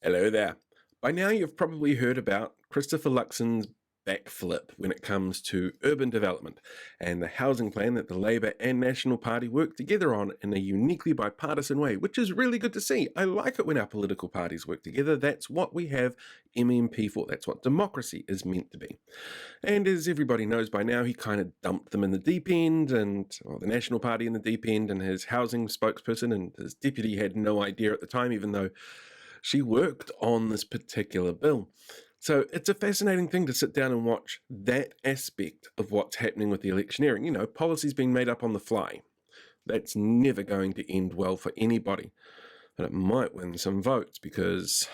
Hello there. By now, you've probably heard about Christopher Luxon's backflip when it comes to urban development and the housing plan that the Labour and National Party work together on in a uniquely bipartisan way, which is really good to see. I like it when our political parties work together. That's what we have MMP for. That's what democracy is meant to be. And as everybody knows by now, he kind of dumped them in the deep end, the National Party in the deep end, and his housing spokesperson and his deputy had no idea at the time, even though she worked on this particular bill. So it's a fascinating thing to sit down and watch that aspect of what's happening with the electioneering. You know, policies being made up on the fly. That's never going to end well for anybody. And it might win some votes because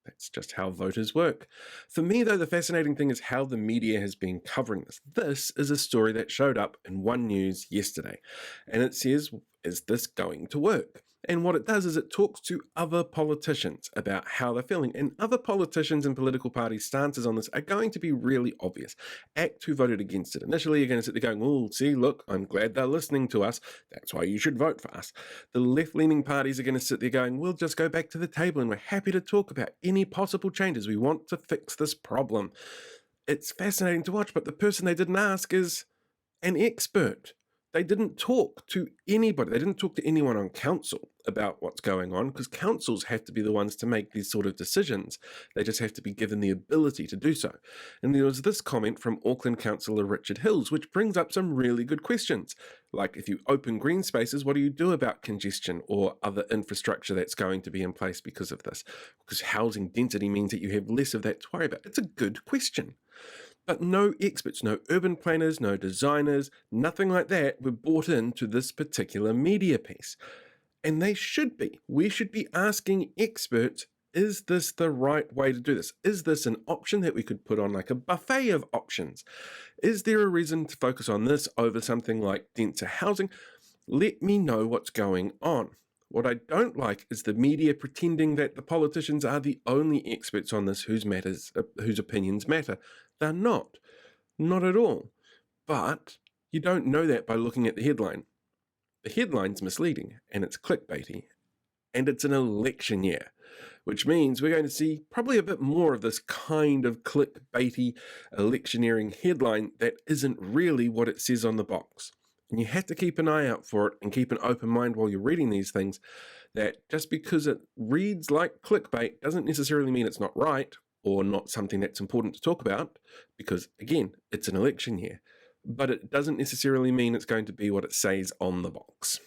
that's just how voters work. For me, though, the fascinating thing is how the media has been covering this. This is a story that showed up in One News yesterday. And it says, is this going to work? And what it does is it talks to other politicians about how they're feeling. And other politicians and political parties' stances on this are going to be really obvious. ACT, who voted against it initially, are going to sit there going, oh, see, look, I'm glad they're listening to us. That's why you should vote for us. The left-leaning parties are going to sit there going, we'll just go back to the table and we're happy to talk about any possible changes. We want to fix this problem. It's fascinating to watch, but the person they didn't ask is an expert. They didn't talk to anybody. They didn't talk to anyone on council about what's going on, because councils have to be the ones to make these sort of decisions. They just have to be given the ability to do so. And there was this comment from Auckland Councillor Richard Hills, which brings up some really good questions. Like, if you open green spaces, what do you do about congestion or other infrastructure that's going to be in place because of this? Because housing density means that you have less of that to worry about. It's a good question. But no experts, no urban planners, no designers, nothing like that were brought into this particular media piece. And they should be. We should be asking experts, is this the right way to do this? Is this an option that we could put on like a buffet of options? Is there a reason to focus on this over something like denser housing? Let me know what's going on. What I don't like is the media pretending that the politicians are the only experts on this whose opinions matter. They're not. Not at all. But you don't know that by looking at the headline. The headline's misleading, and it's clickbaity, and it's an election year, which means we're going to see probably a bit more of this kind of clickbaity electioneering headline that isn't really what it says on the box. And you have to keep an eye out for it and keep an open mind while you're reading these things, that just because it reads like clickbait doesn't necessarily mean it's not right or not something that's important to talk about, because, again, it's an election year. But it doesn't necessarily mean it's going to be what it says on the box.